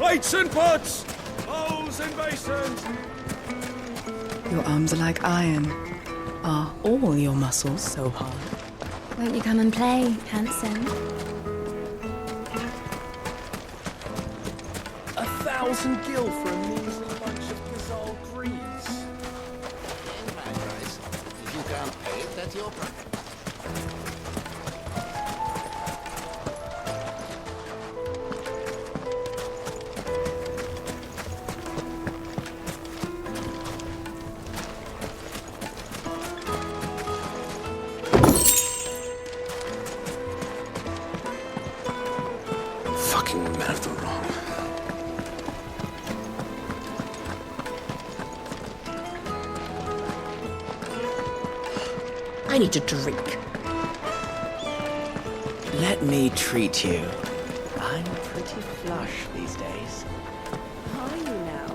Plates and pots! Bowls and basins! Your arms are like iron. Are all your muscles so hard? Won't you come and play, handsome? 1,000 gil for a measly bunch of Gazal greens. My price. If you can't pay it, that's your problem. Fucking men of the wrong. I need a drink. Let me treat you. I'm pretty flush these days. Are you now?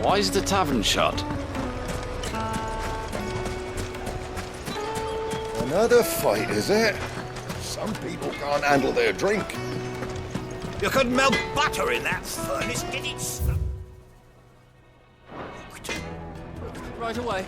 Why is the tavern shut? Another fight, is it? Some people can't handle their drink. You could melt butter in that furnace, get it smoked. Right away.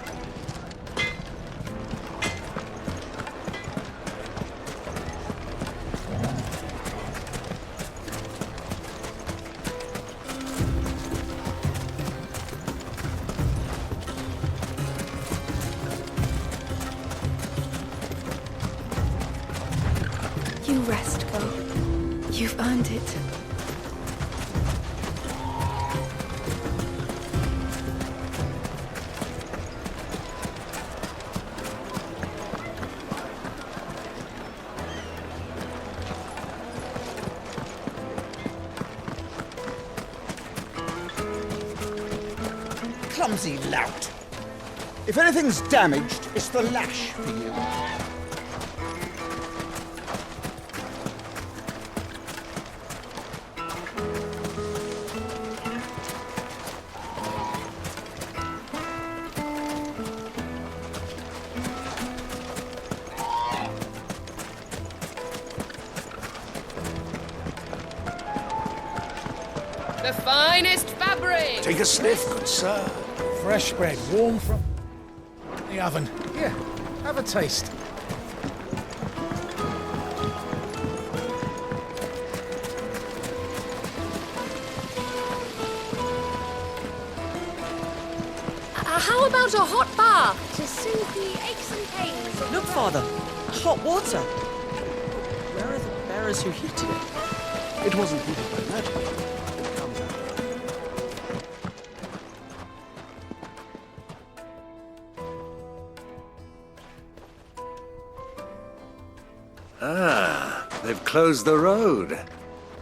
You rest well. You've earned it. Clumsy lout. If anything's damaged, it's the lash for you. The finest fabric! Take a sniff, good sir. Fresh bread, warm from the oven. Here, have a taste. How about a hot bath to soothe the aches and pains of Look, the Father, hot water. Where are the bearers who heated it? It wasn't heated by magic. It comes out. Ah, they've closed the road.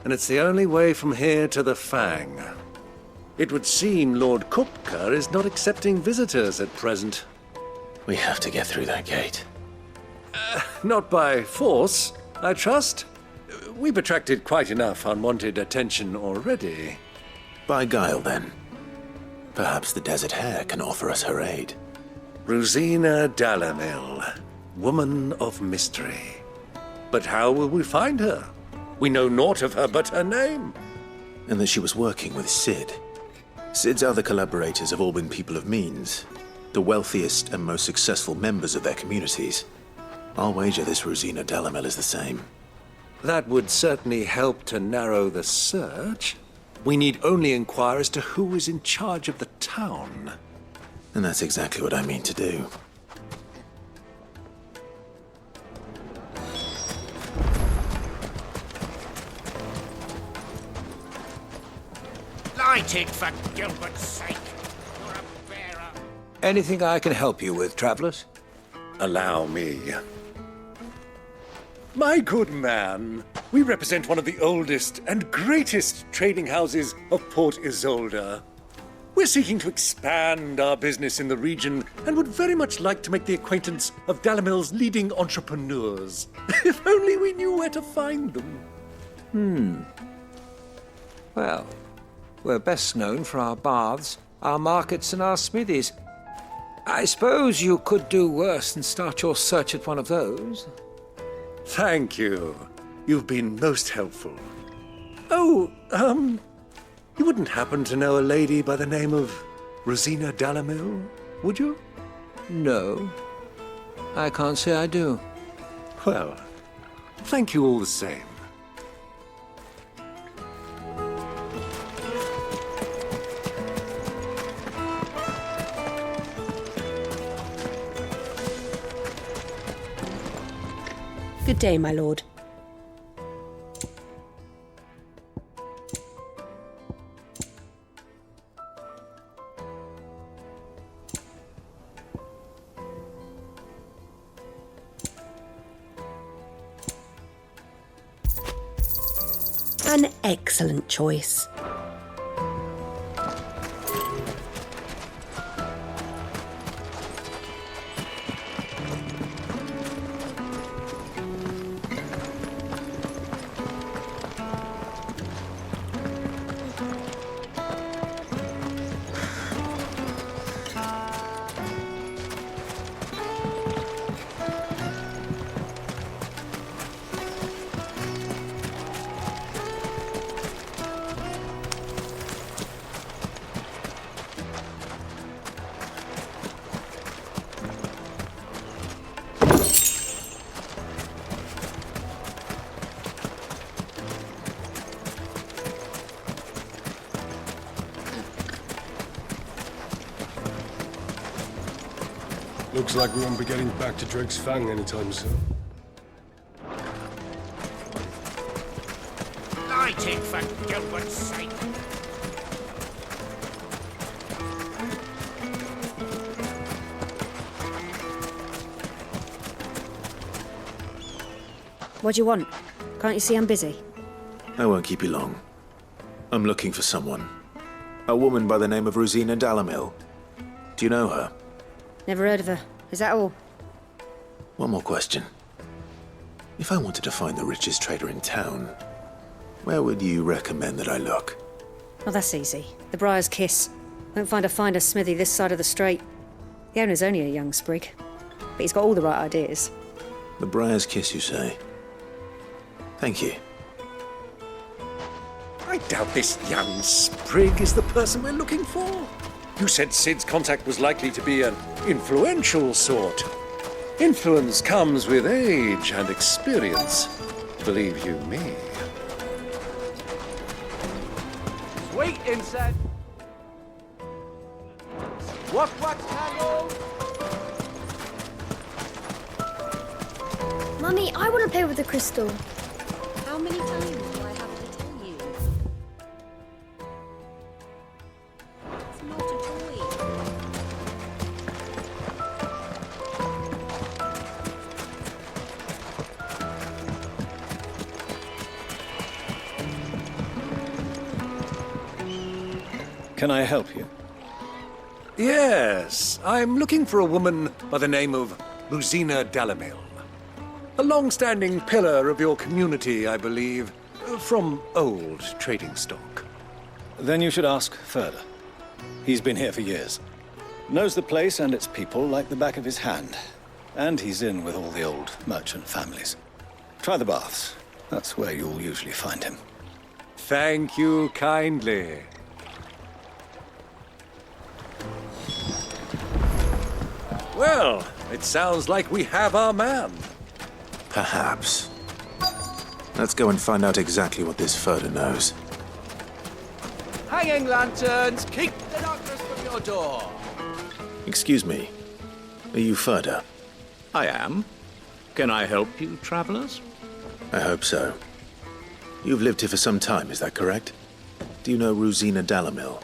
And it's the only way from here to the Fang. It would seem Lord Kupka is not accepting visitors at present. We have to get through that gate. Not by force, I trust. We've attracted quite enough unwanted attention already. By guile, then. Perhaps the Desert Hare can offer us her aid. Rosina Dalamil, woman of mystery. But how will we find her? We know naught of her but her name. And that she was working with Sid. Sid's other collaborators have all been people of means, the wealthiest and most successful members of their communities. I'll wager this Rosina Dalamil is the same. That would certainly help to narrow the search. We need only inquire as to who is in charge of the town. And that's exactly what I mean to do. Light it, for Gilbert's sake. You're a bearer. Anything I can help you with, travelers? Allow me. My good man, we represent one of the oldest and greatest trading houses of Port Isolde. We're seeking to expand our business in the region and would very much like to make the acquaintance of Dalamil's leading entrepreneurs. If only we knew where to find them. Well, we're best known for our baths, our markets, and our smithies. I suppose you could do worse than start your search at one of those. Thank you. You've been most helpful. Oh, you wouldn't happen to know a lady by the name of Rosina Dalamil, would you? No, I can't say I do. Well, thank you all the same. Good day, my lord. An excellent choice. Looks like we won't be getting back to Drake's Fang anytime soon. Lighting, for Gilbert's sake! What do you want? Can't you see I'm busy? I won't keep you long. I'm looking for someone. A woman by the name of Rosina Dalamil. Do you know her? Never heard of her. Is that all? One more question. If I wanted to find the richest trader in town, where would you recommend that I look? Oh, that's easy. The Briar's Kiss. Won't find a finer smithy this side of the strait. The owner's only a young sprig, but he's got all the right ideas. The Briar's Kiss, you say? Thank you. I doubt this young sprig is the person we're looking for. You said Sid's contact was likely to be an influential sort. Influence comes with age and experience, believe you me. Wait inside. What, Tango? Mummy, I want to play with the crystal. How many times do I have to tell you? It's not a toy. Can I help you? Yes, I'm looking for a woman by the name of Rosina Dalamil. A long-standing pillar of your community, I believe, from old trading stock. Then you should ask further. He's been here for years. Knows the place and its people like the back of his hand. And he's in with all the old merchant families. Try the baths. That's where you'll usually find him. Thank you kindly. Well, it sounds like we have our man. Perhaps. Let's go and find out exactly what this Furder knows. Hanging lanterns, keep the darkness from your door. Excuse me. Are you Furder? I am. Can I help you, travelers? I hope so. You've lived here for some time, is that correct? Do you know Rosina Dalamil?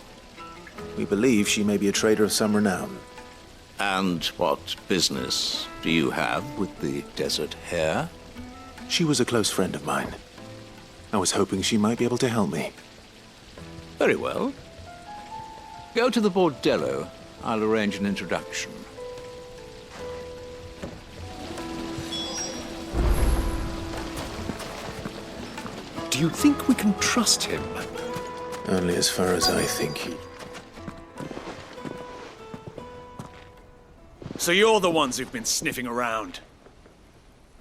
We believe she may be a trader of some renown. And what business do you have with the desert hare? She was a close friend of mine. I was hoping she might be able to help me. Very well. Go to the bordello. I'll arrange an introduction. Do you think we can trust him? Only as far as I think he... So you're the ones who've been sniffing around?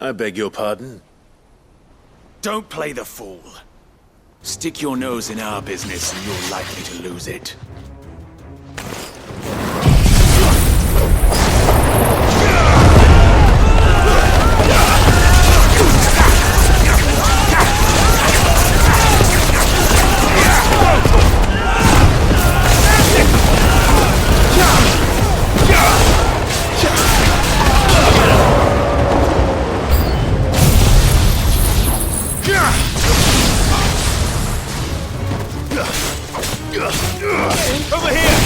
I beg your pardon? Don't play the fool. Stick your nose in our business and you're likely to lose it. Over here!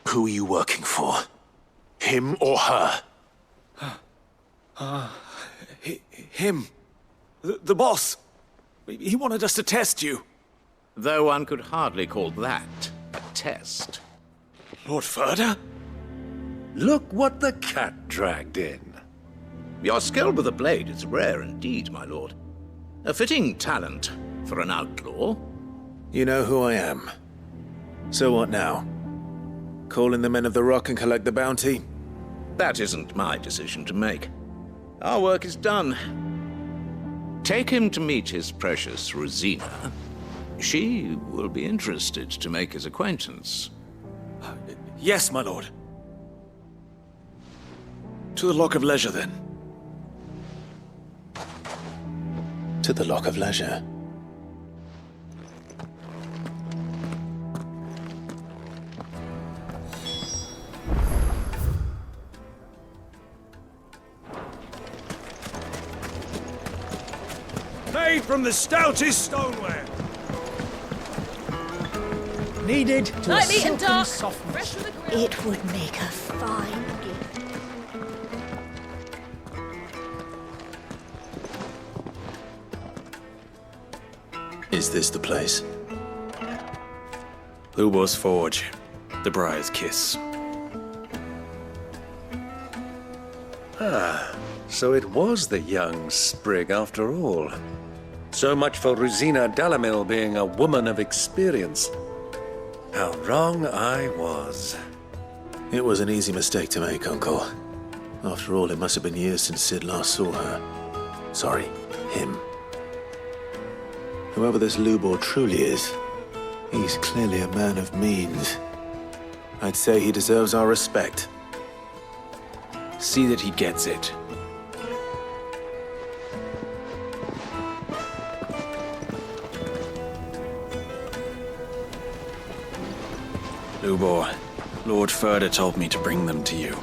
Who are you working for? Him or her? Him. The boss. He wanted us to test you. Though one could hardly call that a test. Lord Ferda? Look what the cat dragged in. Your skill with the blade is rare indeed, my lord. A fitting talent for an outlaw. You know who I am. So what now? Call in the Men of the Rock and collect the bounty? That isn't my decision to make. Our work is done. Take him to meet his precious Rosina. She will be interested to make his acquaintance. Yes, my lord. To the Lock of Leisure, then. To the Lock of Leisure. Made from the stoutest stoneware. Needed to Lightly a and silken dark. softness. Fresh from the grill. It would make a fine gift. Is this the place? Chocobos Forge. The Briar's Kiss. So it was the young sprig after all. So much for Rosina Dalamil being a woman of experience. How wrong I was. It was an easy mistake to make, Uncle. After all, it must have been years since Sid last saw her. Sorry, him. Whoever this Lubor truly is, he's clearly a man of means. I'd say he deserves our respect. See that he gets it. Lubor, Lord Ferda told me to bring them to you.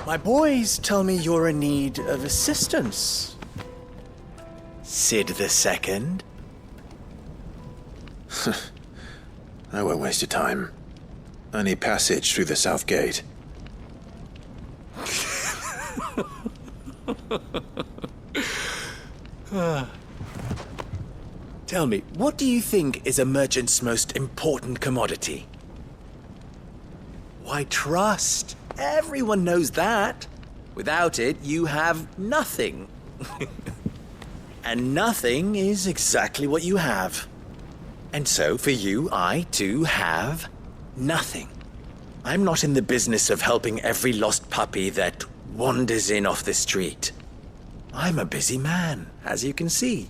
My boys tell me you're in need of assistance. Sid the Second? I won't waste your time. I need passage through the south gate. Tell me, what do you think is a merchant's most important commodity? Why, trust. Everyone knows that. Without it, you have nothing. And nothing is exactly what you have. And so, for you, I, too, have nothing. I'm not in the business of helping every lost puppy that wanders in off the street. I'm a busy man, as you can see.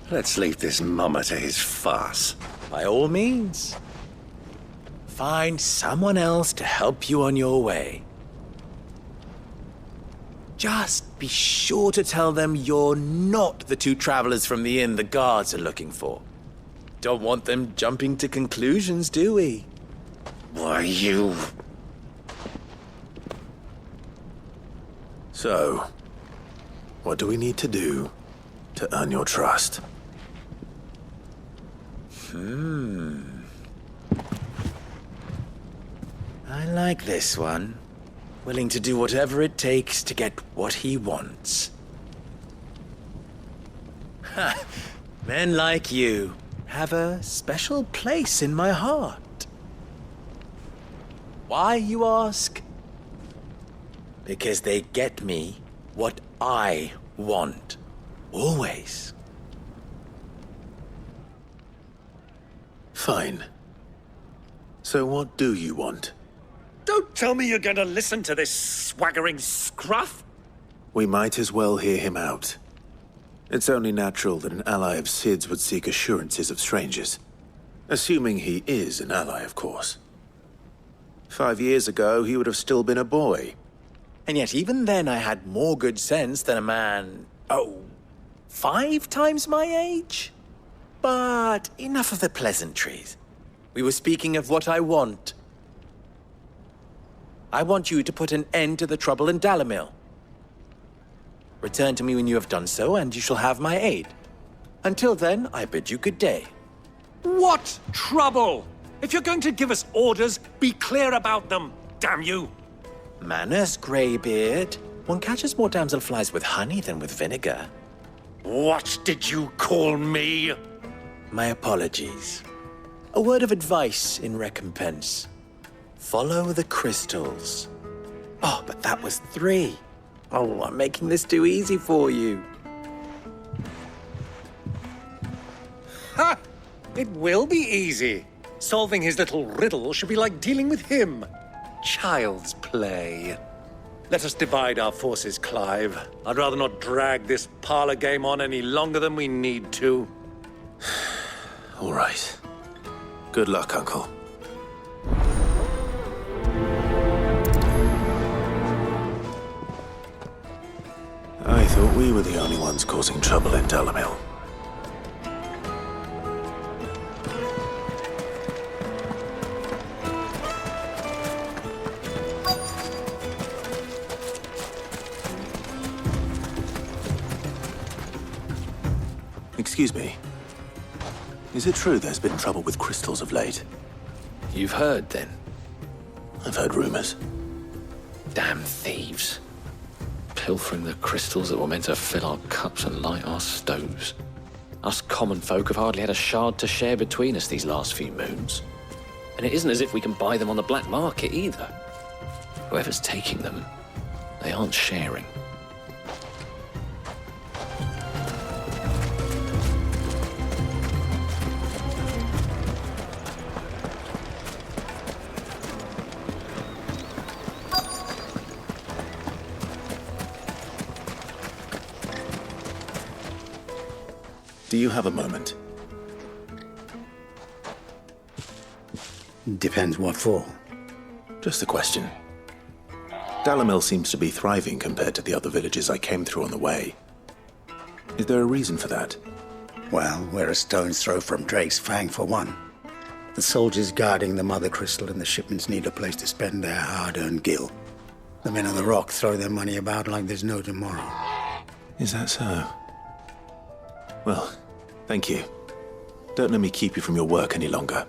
Let's leave this mummer to his farce. By all means. Find someone else to help you on your way. Just be sure to tell them you're not the two travelers from the inn the guards are looking for. Don't want them jumping to conclusions, do we? Why, you... So, what do we need to do to earn your trust? I like this one. Willing to do whatever it takes to get what he wants. Ha! Men like you have a special place in my heart. Why, you ask? Because they get me what I want. Always. Fine. So what do you want? Don't tell me you're going to listen to this swaggering scruff! We might as well hear him out. It's only natural that an ally of Sid's would seek assurances of strangers. Assuming he is an ally, of course. 5 years ago, he would have still been a boy. And yet even then I had more good sense than a man, 5 times my age? But enough of the pleasantries. We were speaking of what I want. I want you to put an end to the trouble in Dalamil. Return to me when you have done so, and you shall have my aid. Until then, I bid you good day. What trouble? If you're going to give us orders, be clear about them, damn you! Manners, Greybeard. One catches more damselflies with honey than with vinegar. What did you call me? My apologies. A word of advice in recompense. Follow the crystals. Oh, but that was 3. Oh, I'm making this too easy for you. Ha! It will be easy. Solving his little riddle should be like dealing with him. Child's play. Let us divide our forces, Clive. I'd rather not drag this parlor game on any longer than we need to. All right. Good luck, Uncle. I thought we were the only ones causing trouble in Dalamil. Excuse me. Is it true there's been trouble with crystals of late? You've heard, then? I've heard rumors. Damn thieves. Pilfering the crystals that were meant to fill our cups and light our stoves. Us common folk have hardly had a shard to share between us these last few moons. And it isn't as if we can buy them on the black market either. Whoever's taking them, they aren't sharing. Do you have a moment? Depends what for. Just a question. Dalamil seems to be thriving compared to the other villages I came through on the way. Is there a reason for that? Well, we're a stone's throw from Drake's Fang, for one. The soldiers guarding the Mother Crystal and the shipments need a place to spend their hard-earned gil. The men on the rock throw their money about like there's no tomorrow. Is that so? Well, thank you. Don't let me keep you from your work any longer.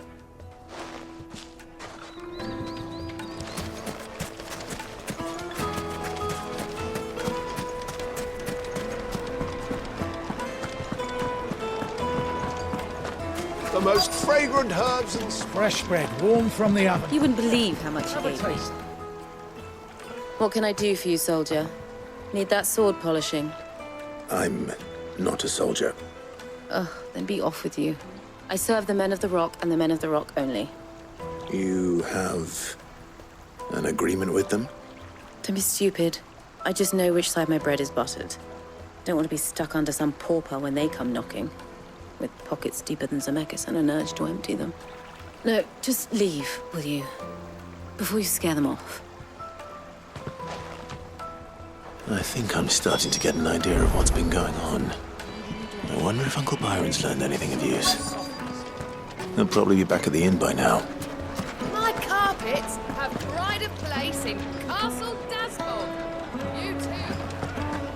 The most fragrant herbs and fresh bread, warm from the oven. You wouldn't believe how much he gave me. What can I do for you, soldier? Need that sword polishing? I'm not a soldier. Ugh, then be off with you. I serve the men of the rock and the men of the rock only. You have An agreement with them? Don't be stupid. I just know which side my bread is buttered. Don't want to be stuck under some pauper when they come knocking. With pockets deeper than Zemeckis and an urge to empty them. No, just leave, will you? Before you scare them off. I think I'm starting to get an idea of what's been going on. I wonder if Uncle Byron's learned anything of use. He'll probably be back at the inn by now. My carpets have pride of place in Castle Dasbog. You too.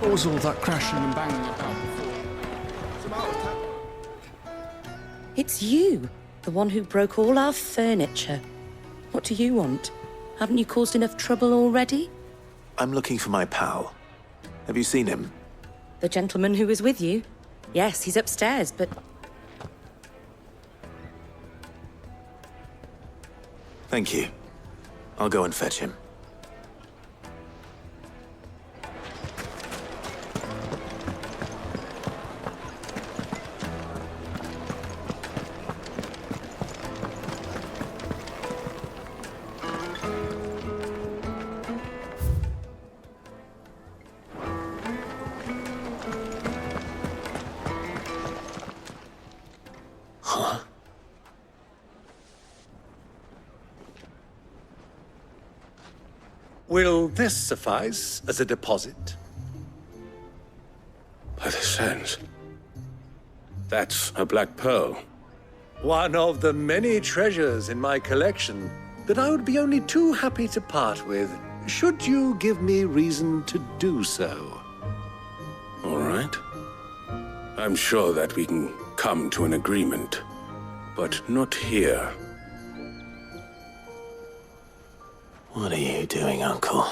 What was all that crashing and banging about before? It's you, the one who broke all our furniture. What do you want? Haven't you caused enough trouble already? I'm looking for my pal. Have you seen him? The gentleman who was with you? Yes, he's upstairs, but... Thank you. I'll go and fetch him. Will this suffice as a deposit? By the sands. That's a black pearl. One of the many treasures in my collection that I would be only too happy to part with, should you give me reason to do so. All right. I'm sure that we can come to an agreement, but not here. What are you doing, Uncle?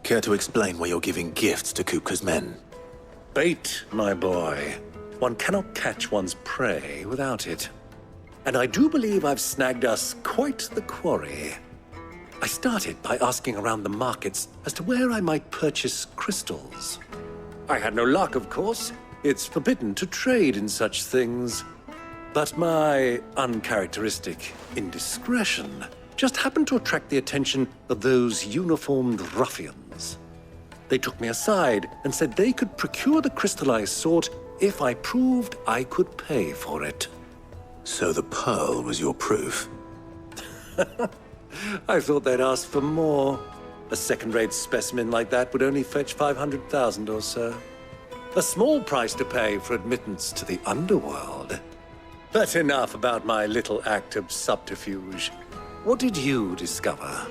Care to explain why you're giving gifts to Kupka's men? Bait, my boy. One cannot catch one's prey without it. And I do believe I've snagged us quite the quarry. I started by asking around the markets as to where I might purchase crystals. I had no luck, of course. It's forbidden to trade in such things. But my uncharacteristic indiscretion just happened to attract the attention of those uniformed ruffians. They took me aside and said they could procure the crystal I sought if I proved I could pay for it. So the pearl was your proof? I thought they'd ask for more. A second-rate specimen like that would only fetch 500,000 or so. A small price to pay for admittance to the underworld. But enough about my little act of subterfuge. What did you discover?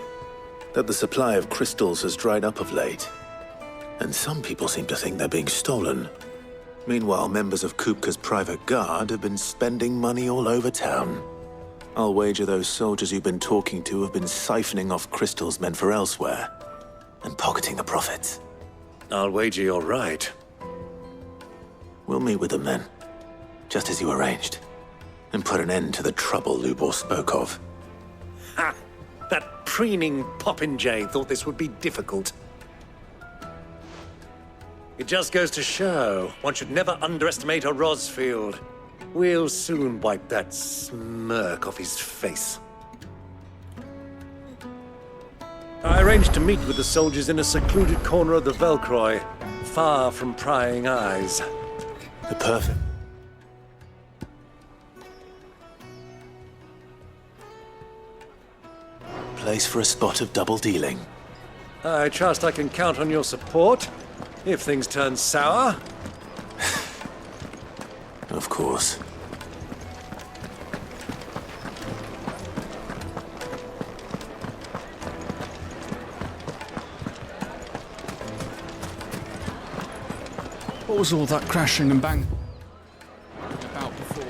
That the supply of crystals has dried up of late. And some people seem to think they're being stolen. Meanwhile, members of Kupka's private guard have been spending money all over town. I'll wager those soldiers you've been talking to have been siphoning off crystals meant for elsewhere, and pocketing the profits. I'll wager you're right. We'll meet with them then, just as you arranged, and put an end to the trouble Lubor spoke of. Ha! That preening popinjay thought this would be difficult. It just goes to show one should never underestimate a Rosfield. We'll soon wipe that smirk off his face. I arranged to meet with the soldiers in a secluded corner of the Velcroy, far from prying eyes. The perfect. Place for a spot of double dealing. I trust I can count on your support, if things turn sour. Of course. What was all that crashing and bang about before?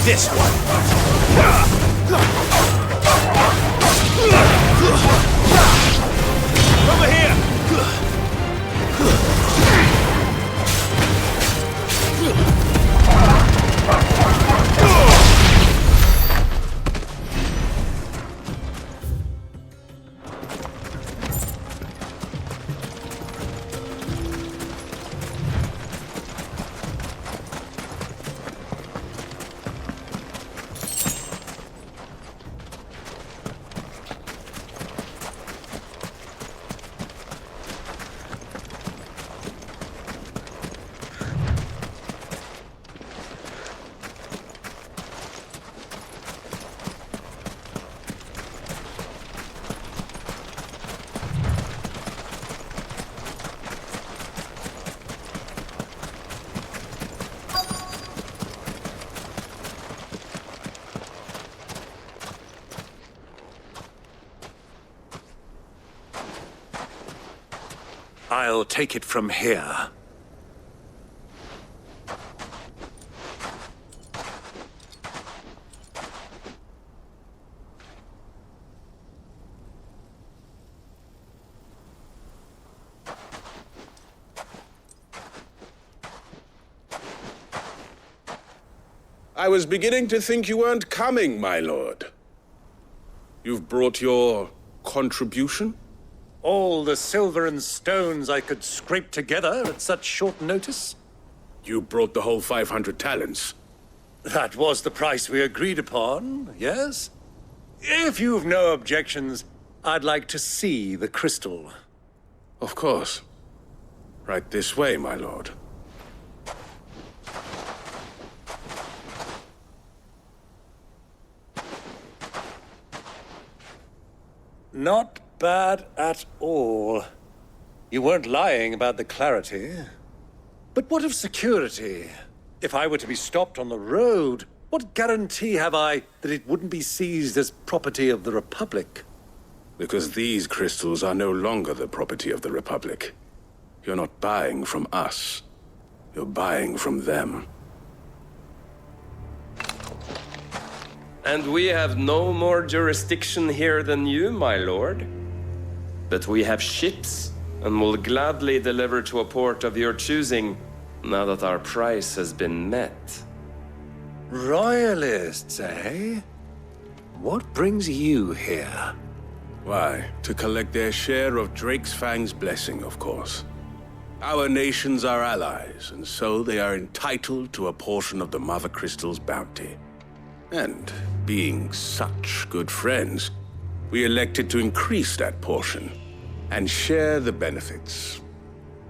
this one. Over here! I'll take it from here. I was beginning to think you weren't coming, my lord. You've brought your contribution? All the silver and stones I could scrape together at such short notice? You brought the whole 500 talents. That was the price we agreed upon, yes? If you've no objections, I'd like to see the crystal. Of course. Right this way, my lord. Not bad at all. You weren't lying about the clarity. But what of security? If I were to be stopped on the road, what guarantee have I that it wouldn't be seized as property of the Republic? Because these crystals are no longer the property of the Republic. You're not buying from us. You're buying from them. And we have no more jurisdiction here than you, my lord. But we have ships, and will gladly deliver to a port of your choosing, now that our price has been met. Royalists, eh? What brings you here? Why, to collect their share of Drake's Fang's blessing, of course. Our nations are allies, and so they are entitled to a portion of the Mother Crystal's bounty. And, being such good friends, we elected to increase that portion and share the benefits.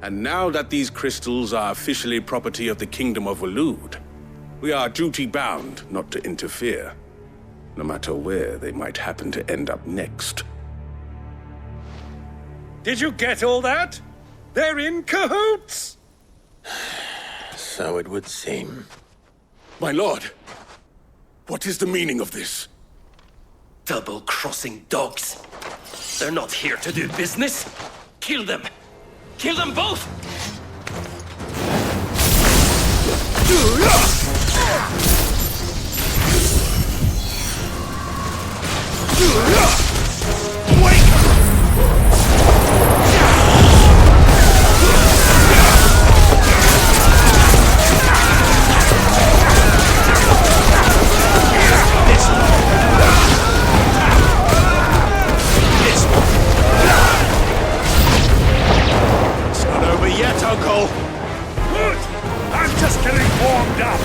And now that these crystals are officially property of the Kingdom of Waloed, we are duty-bound not to interfere, no matter where they might happen to end up next. Did you get all that? They're in cahoots! So it would seem. My lord, what is the meaning of this? Double-crossing dogs. They're not here to do business. Kill them! Kill them both! It's not over yet, Uncle. Good! I'm just getting warmed up.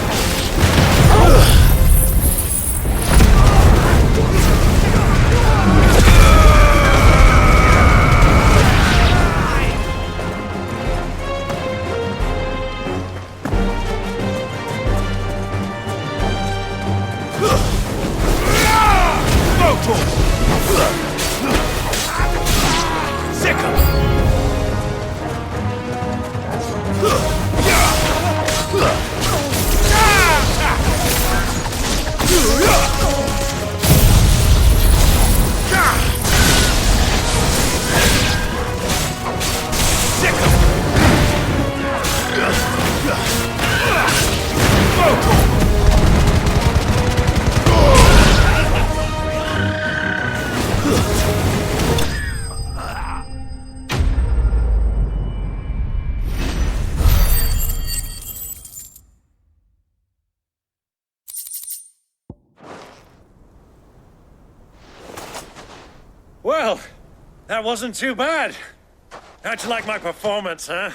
Well, that wasn't too bad. How'd you like my performance, huh?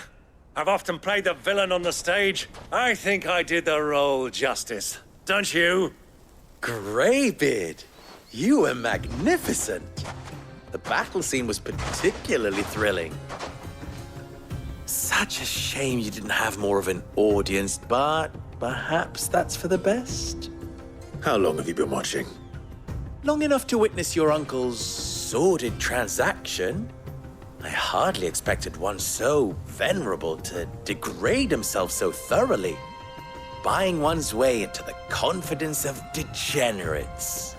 I've often played the villain on the stage. I think I did the role justice. Don't you? Greybeard, you were magnificent. The battle scene was particularly thrilling. Such a shame you didn't have more of an audience, but perhaps that's for the best. How long have you been watching? Long enough to witness your uncle's sordid transaction. I hardly expected one so venerable to degrade himself so thoroughly. Buying one's way into the confidence of degenerates.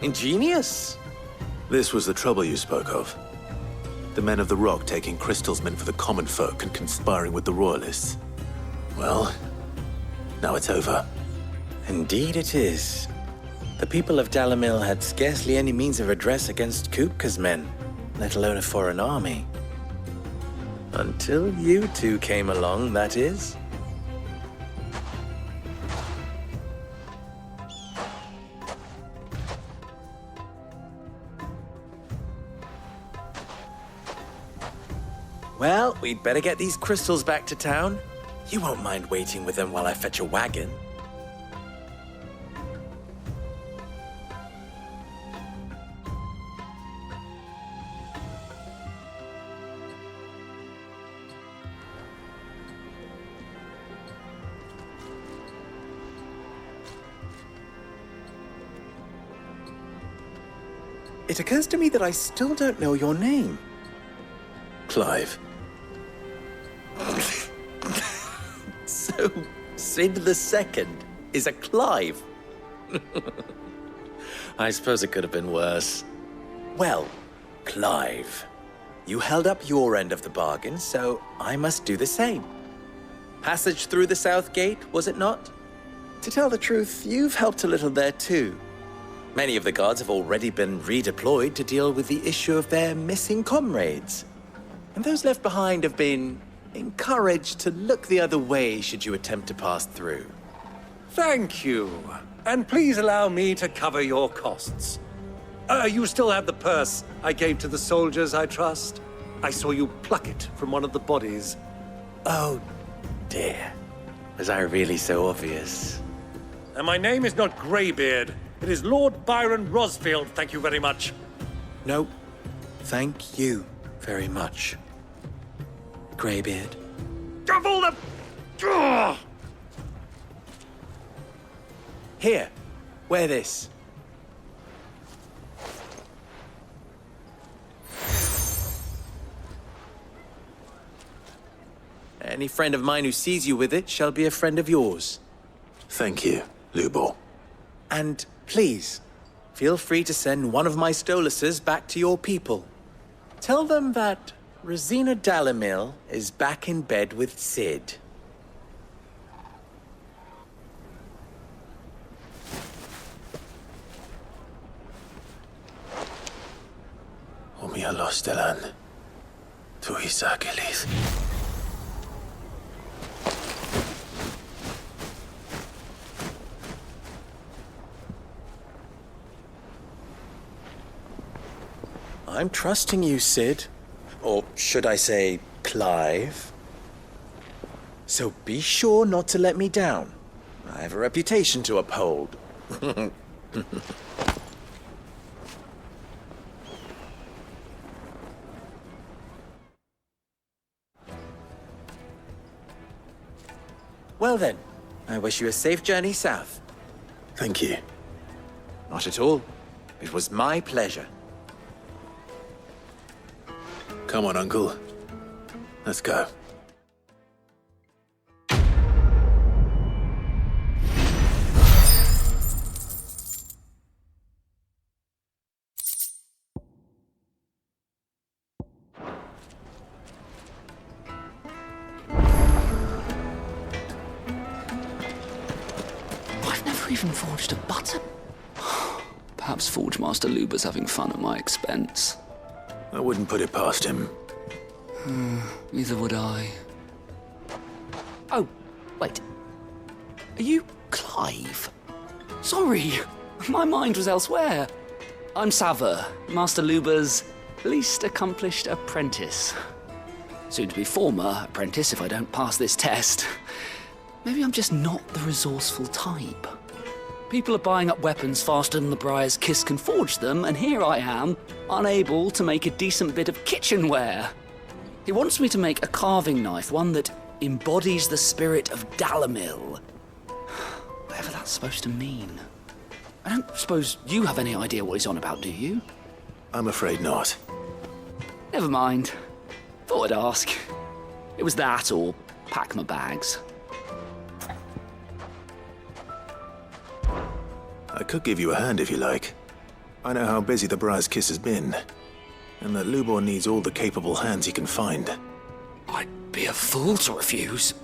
Ingenious. This was the trouble you spoke of. The men of the Rock taking crystals meant for the common folk and conspiring with the Royalists. Well, now it's over. Indeed it is. The people of Dalamil had scarcely any means of redress against Kupka's men, let alone a foreign army. Until you two came along, that is. Well, we'd better get these crystals back to town. You won't mind waiting with them while I fetch a wagon. It occurs to me that I still don't know your name. Clive. So, Sid the Second is a Clive. I suppose it could have been worse. Well, Clive, you held up your end of the bargain, so I must do the same. Passage through the South Gate, was it not? To tell the truth, you've helped a little there too. Many of the guards have already been redeployed to deal with the issue of their missing comrades. And those left behind have been encouraged to look the other way should you attempt to pass through. Thank you. And please allow me to cover your costs. You still have the purse I gave to the soldiers, I trust? I saw you pluck it from one of the bodies. Oh, dear. Was I really so obvious? And my name is not Greybeard. It is Lord Byron Rosfield, thank you very much. No, thank you very much, Greybeard. Of all the... Ugh! Here, wear this. Any friend of mine who sees you with it shall be a friend of yours. Thank you, Lubor. And please, feel free to send one of my Stoluses back to your people. Tell them that Rosina Dalamil is back in bed with Sid. Omia Lostelan. Tu Isakelis. I'm trusting you, Sid. Or should I say, Clive? So be sure not to let me down. I have a reputation to uphold. Well then, I wish you a safe journey south. Thank you. Not at all. It was my pleasure. Come on, Uncle. Let's go. I've never even forged a button. Perhaps Forge Master Luber's having fun at my expense. I wouldn't put it past him. Neither would I. Oh, wait. Are you Clive? Sorry, my mind was elsewhere. I'm Saver, Master Luba's least accomplished apprentice. Soon to be former apprentice if I don't pass this test. Maybe I'm just not the resourceful type. People are buying up weapons faster than the Briar's Kiss can forge them, and here I am, unable to make a decent bit of kitchenware. He wants me to make a carving knife, one that embodies the spirit of Dalamil. Whatever that's supposed to mean. I don't suppose you have any idea what he's on about, do you? I'm afraid not. Never mind. Thought I'd ask. It was that or pack my bags. I could give you a hand if you like. I know how busy the Briar's Kiss has been, and that Lubor needs all the capable hands he can find. I'd be a fool to refuse.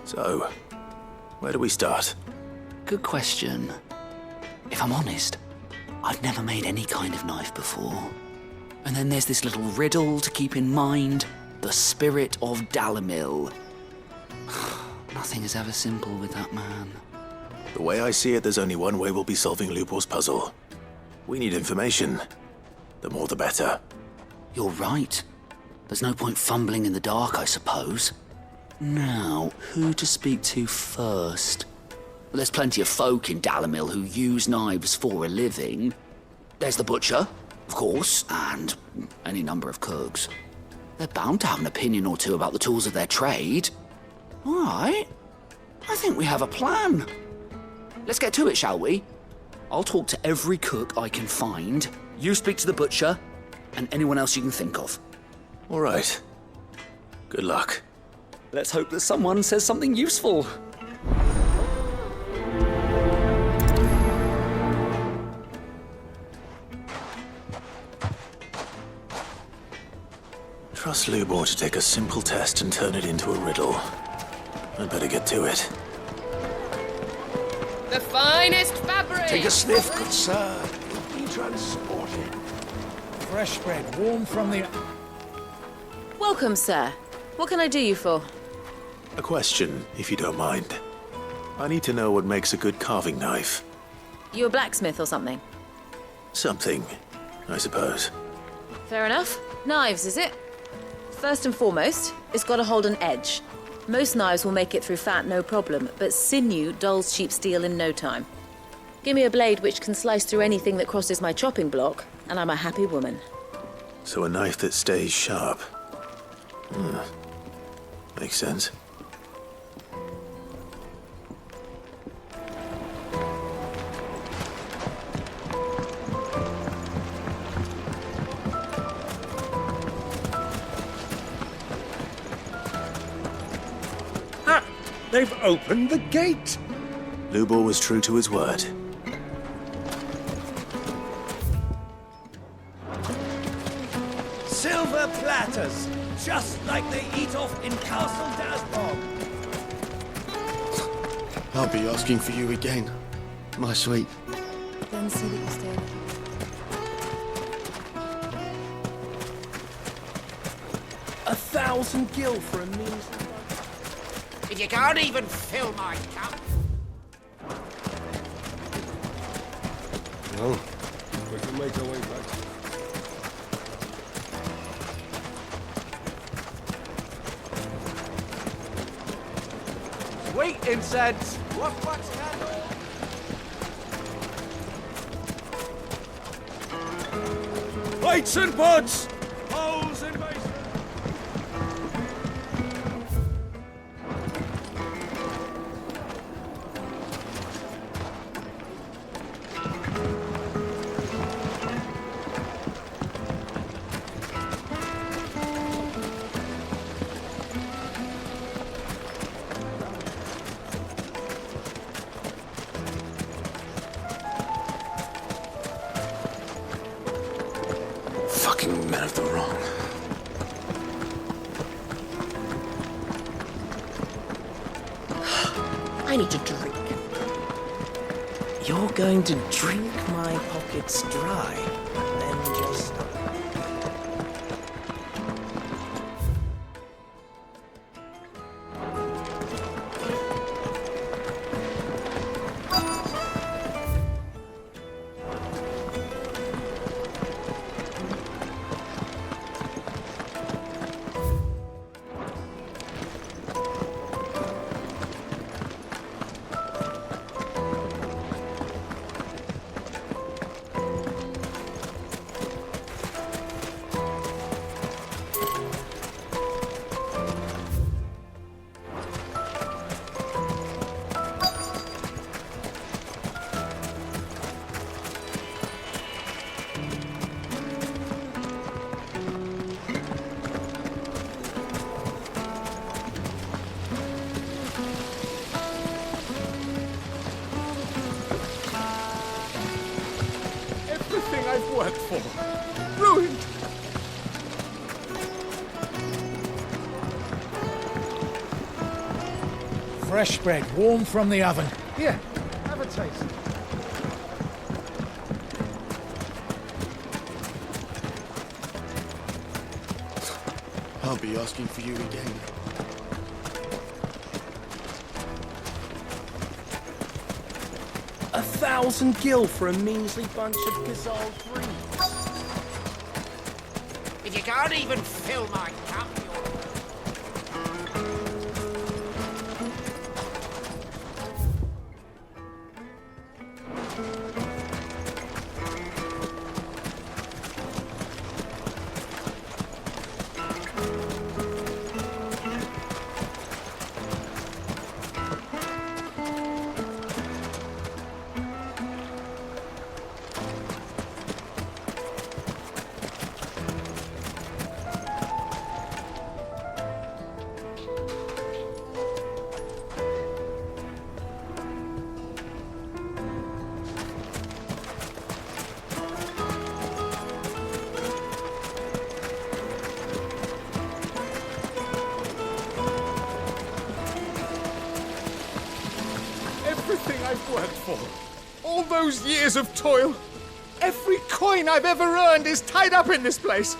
So, where do we start? Good question. If I'm honest, I've never made any kind of knife before. And then there's this little riddle to keep in mind. The spirit of Dalamil. Nothing is ever simple with that man. The way I see it, there's only one way we'll be solving Lubor's puzzle. We need information. The more the better. You're right. There's no point fumbling in the dark, I suppose. Now, who to speak to first? There's plenty of folk in Dalamil who use knives for a living. There's the butcher, of course, and any number of cooks. They're bound to have an opinion or two about the tools of their trade. All right. I think we have a plan. Let's get to it, shall we? I'll talk to every cook I can find. You speak to the butcher, and anyone else you can think of. All right. Good luck. Let's hope that someone says something useful. Trust Lubor to take a simple test and turn it into a riddle. I'd better get to it. The finest fabric! Take a sniff, good sir. Be transported. Fresh bread, warm from the... Welcome, sir. What can I do you for? A question, if you don't mind. I need to know what makes a good carving knife. You a blacksmith or something? Something, I suppose. Fair enough. Knives, is it? First and foremost, it's got to hold an edge. Most knives will make it through fat, no problem, but sinew dulls cheap steel in no time. Give me a blade which can slice through anything that crosses my chopping block, and I'm a happy woman. So a knife that stays sharp. Makes sense. They've opened the gate! Lubor was true to his word. Silver platters, just like they eat off in Castle Dasbog. I'll be asking for you again, my sweet. Then see that you stay. $1,000 gil for a means. If you can't even fill my cup. Well, we can make our way back. Sweet incense. Wax candle. Plates and pots. Bowls and basins. Fucking men of the wrong. I need to drink. You're going to drink my pockets dry, then just... worked for. Ruined. Fresh bread, warm from the oven. Here, have a taste. I'll be asking for you again. $1,000 for a measly bunch of Gazal greens. If you can't even fill my cup, Everything I've worked for. All those years of toil. Every coin I've ever earned is tied up in this place.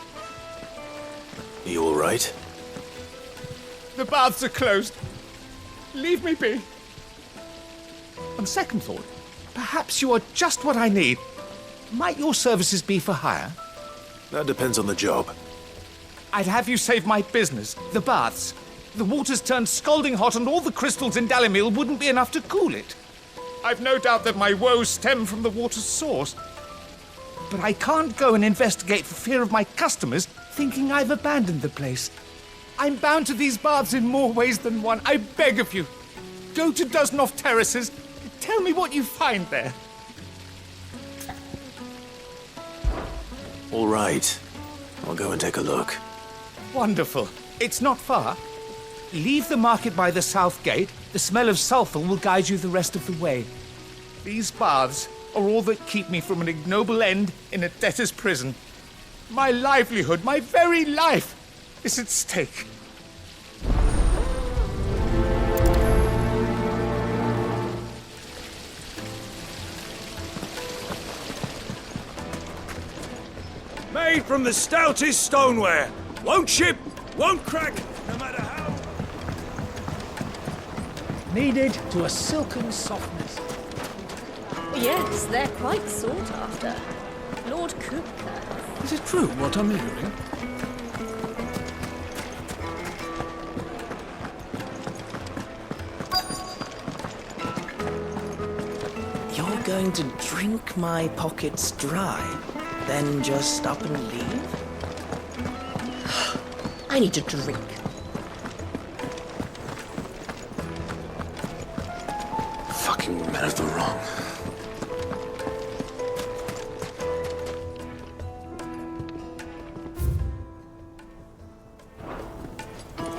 Are you all right? The baths are closed. Leave me be. On second thought, perhaps you are just what I need. Might your services be for hire? That depends on the job. I'd have you save my business, the baths. The water's turned scalding hot and all the crystals in Dalimil wouldn't be enough to cool it. I've no doubt that my woes stem from the water's source. But I can't go and investigate for fear of my customers thinking I've abandoned the place. I'm bound to these baths in more ways than one. I beg of you. Go to Dusnoff Terraces. Tell me what you find there. All right. I'll go and take a look. Wonderful. It's not far. Leave the market by the south gate. The smell of sulphur will guide you the rest of the way. These baths are all that keep me from an ignoble end in a debtor's prison. My livelihood, my very life, is at stake. Made from the stoutest stoneware. Won't chip, won't crack, no matter how. Kneaded to a silken softness. Yes, they're quite sought after. Lord Cooper. Is it true what I'm hearing? You're going to drink my pockets dry, then just up and leave? I need to drink. Fucking men of the wrong.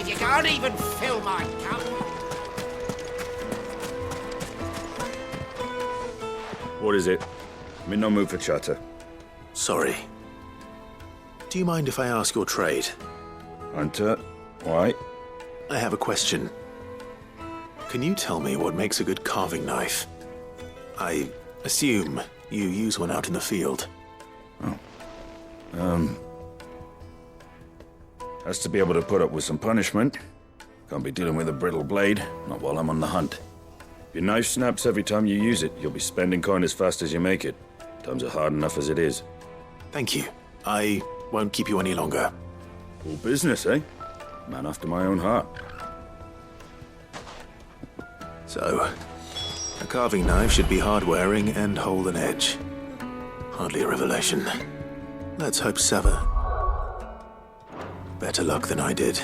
if you can't even fill my cup. What is it? I'm in no mood for chatter. Sorry. Do you mind if I ask your trade? Hunter, why? I have a question. Can you tell me what makes a good carving knife? I assume you use one out in the field. Has to be able to put up with some punishment. Can't be dealing with a brittle blade, not while I'm on the hunt. If your knife snaps every time you use it, you'll be spending coin as fast as you make it. Times are hard enough as it is. Thank you. I won't keep you any longer. All business, eh? Man after my own heart. So, a carving knife should be hard-wearing and hold an edge. Hardly a revelation. Let's hope Sava. Better luck than I did.